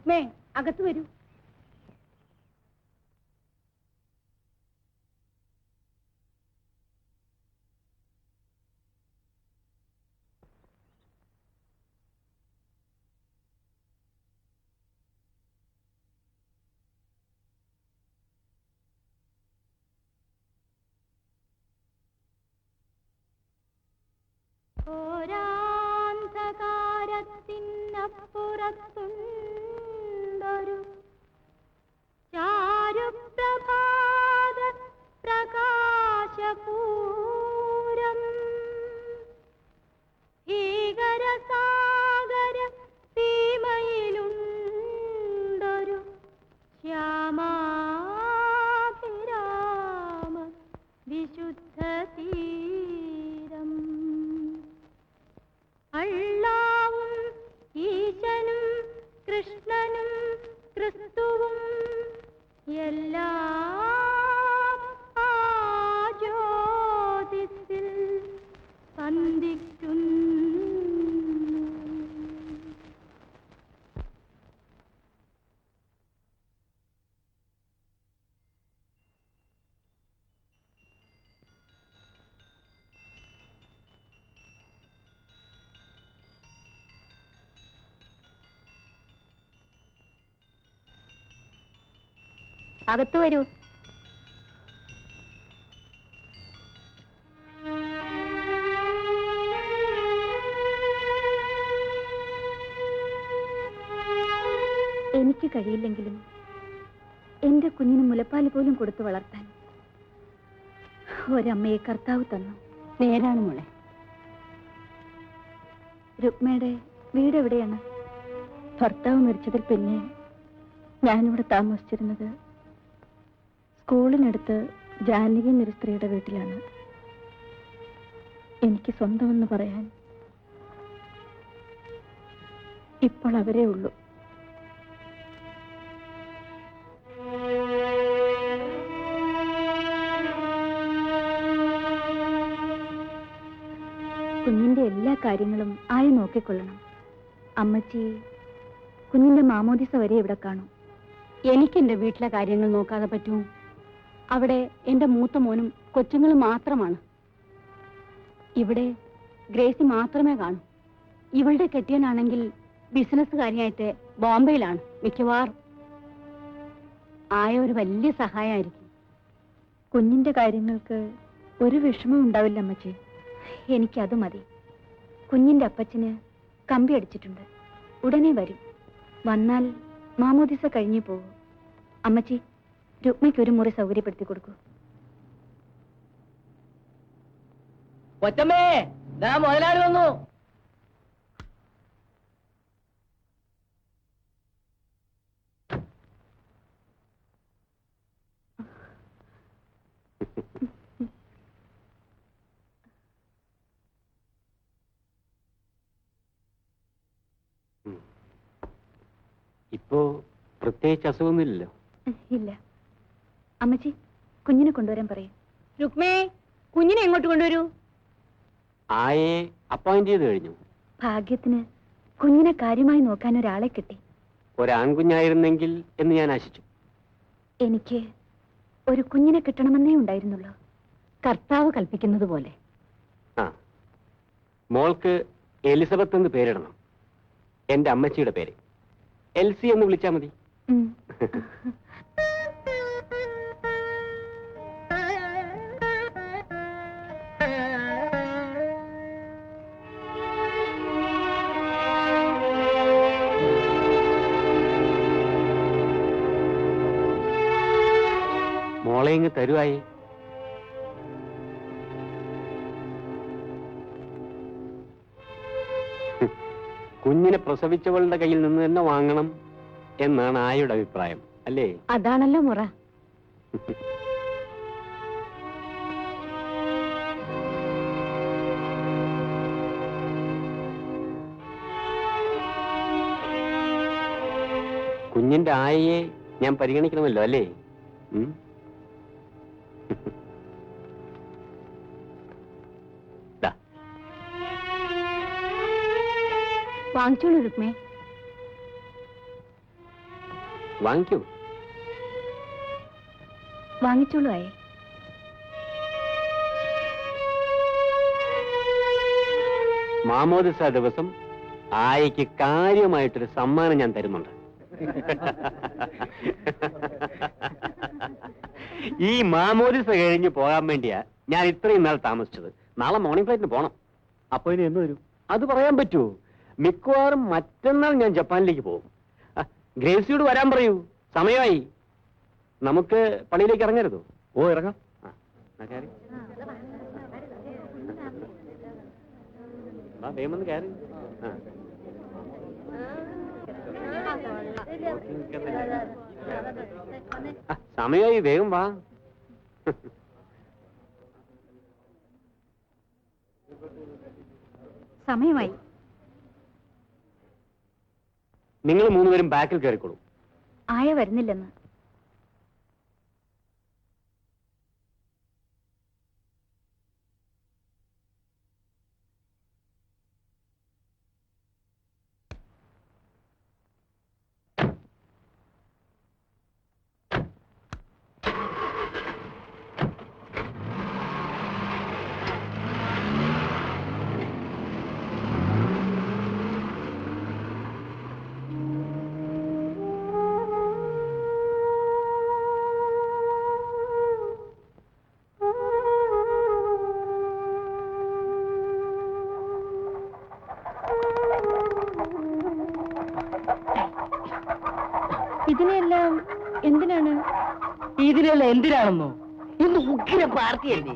രുക്മേ, അകത്ത് വരൂ. ഓരാന്ധകാരത്തിനപ്പുറത്തുണ്ടൊരു ചാരുപ്രഭാത പ്രകാശപൂരം ഭീകരസാഗര സീമയിലുണ്ടൊരു ശ്യാമാഭിരാമ വിശുദ്ധ തീരം. അള്ളാവും ഈശനും കൃഷ്ണനും ക്രിസ്തുവും എല്ലാം ആ ജ്യോതിസിൽ സന്ധിക്കുന്നു. അകത്ത് വരൂ. എനിക്ക് കഴിയില്ലെങ്കിലും എന്റെ കുഞ്ഞിന് മുലപ്പാൽ പോലും കൊടുത്തു വളർത്താൻ ഒരമ്മയെ കർത്താവ് തന്നു. നേരാണ് മോളെ. രുക്മയുടെ വീട് എവിടെയാണ്? ഭർത്താവ് മരിച്ചതിൽ പിന്നെ ഞാനിവിടെ താമസിച്ചിരുന്നത് സ്കൂളിനടുത്ത് ജാനകി എന്നൊരു സ്ത്രീയുടെ വീട്ടിലാണ്. എനിക്ക് സ്വന്തമെന്ന് പറയാൻ ഇപ്പോൾ അവരേ ഉള്ളൂ. കുഞ്ഞിന്റെ എല്ലാ കാര്യങ്ങളും ആയി നോക്കിക്കൊള്ളണം. അമ്മച്ചി കുഞ്ഞിന്റെ മാമോദിസ വരെ ഇവിടെ കാണും. എനിക്കെന്റെ വീട്ടിലെ കാര്യങ്ങൾ നോക്കാതെ പറ്റൂ? അവിടെ എന്റെ മൂത്ത മോനും കൊച്ചുങ്ങളും മാത്രമാണ്. ഇവിടെ ഗ്രേസി മാത്രമേ കാണൂ. ഇവളുടെ കെട്ടിയനാണെങ്കിൽ ബിസിനസ്സുകാരിയായിട്ട് ബോംബെയിലാണ് മിക്കവാറും. ആയ ഒരു വലിയ സഹായമായിരിക്കും. കുഞ്ഞിന്റെ കാര്യങ്ങൾക്ക് ഒരു വിഷമം ഉണ്ടാവില്ല അമ്മച്ചി. എനിക്കത് മതി. കുഞ്ഞിന്റെ അപ്പച്ചന് കമ്പി അടിച്ചിട്ടുണ്ട്. ഉടനെ വരും. വന്നാൽ മാമോദിസ കഴിഞ്ഞേ പോകൂ. അമ്മച്ചി, രുക്മിക്ക് ഒരു മുറി സൗകര്യപ്പെടുത്തി കൊടുക്കൂ. കൊച്ചമ്മേ, മുതലാളി വന്നു. ഇപ്പോ പ്രത്യേകിച്ച് അസുഖമൊന്നുമില്ലല്ലോ? ഇല്ല. അമ്മച്ചി, കുഞ്ഞിനെ കൊണ്ടുവരാൻ പറയും. രുക്മേ, കുഞ്ഞിനെ എങ്ങോട്ട് കൊണ്ടുവരൂ? ആയെ അപ്പോയിന്റ് ചെയ്ത് കഴിഞ്ഞു. ഭാഗ്യത്തിന് കുഞ്ഞിനെ കാര്യമായി നോക്കാൻ ഒരാളെ കിട്ടി. ഒരാൺകുഞ്ഞായിരുന്നെങ്കിൽ എന്ന് ഞാൻ ആശിച്ചു. എനിക്ക് ഒരു കുഞ്ഞിനെ കിട്ടണമെന്നേ ഉണ്ടായിരുന്നുള്ളൂ. കർത്താവ് കൽപ്പിക്കുന്നത് പോലെ. ആ, മോൾക്ക് എലിസബത്ത് എന്ന് പേരിടണം. എന്റെ അമ്മച്ചിയുടെ പേര്. എൽസി എന്ന് വിളിച്ചാ മതി. മോളെ ഇങ്ങ് തരുവായി. കുഞ്ഞിനെ പ്രസവിച്ചവളുടെ കയ്യിൽ നിന്ന് തന്നെ വാങ്ങണം എന്നാണ് ആയുടെ അഭിപ്രായം, അല്ലേ? അതാണല്ലോ മുറ. കുഞ്ഞിന്റെ ആയയെ ഞാൻ പരിഗണിക്കണമല്ലോ, അല്ലേ? വാങ്ങിച്ചോളൂ രുക്മേ. വാങ്ങിക്കൂ. വാങ്ങിച്ചോളൂ ആയേ. മാമോദിസ ദിവസം ആയയ്ക്ക് കാര്യമായിട്ടൊരു സമ്മാനം ഞാൻ തരുന്നുണ്ട്. ഈ മാമോദിസ കഴിഞ്ഞ് പോകാൻ വേണ്ടിയാ ഞാൻ ഇത്രയും നാൾ താമസിച്ചത്. നാളെ മോർണിംഗ് ഫ്ലൈറ്റിന് പോണം. അപ്പൊ ഇനി എന്ന് വരും? അത് പറയാൻ പറ്റുമോ? മിക്കവാറും മറ്റന്നാൾ ഞാൻ ജപ്പാനിലേക്ക് പോകും. ഗ്രേസിയോട് വരാൻ പറയൂ, സമയമായി. നമുക്ക് പള്ളിയിലേക്ക് ഇറങ്ങരുതോ? ഓ, ഇറങ്ങാം. വേഗം കയറി. സമയമായി, വേഗം വാ. സമയമായി. നിങ്ങൾ മൂന്നുപേരും ബാക്കിൽ കയറിക്കോളൂ. ആയ വരുന്നില്ലെന്ന്. ഇതിനെല്ലാം എന്തിനാണ്? ഇതിനെല്ലാം എന്തിനാണെന്നോ? ഇന്ന് ഉഗ്ര പാർട്ടിയല്ലേ?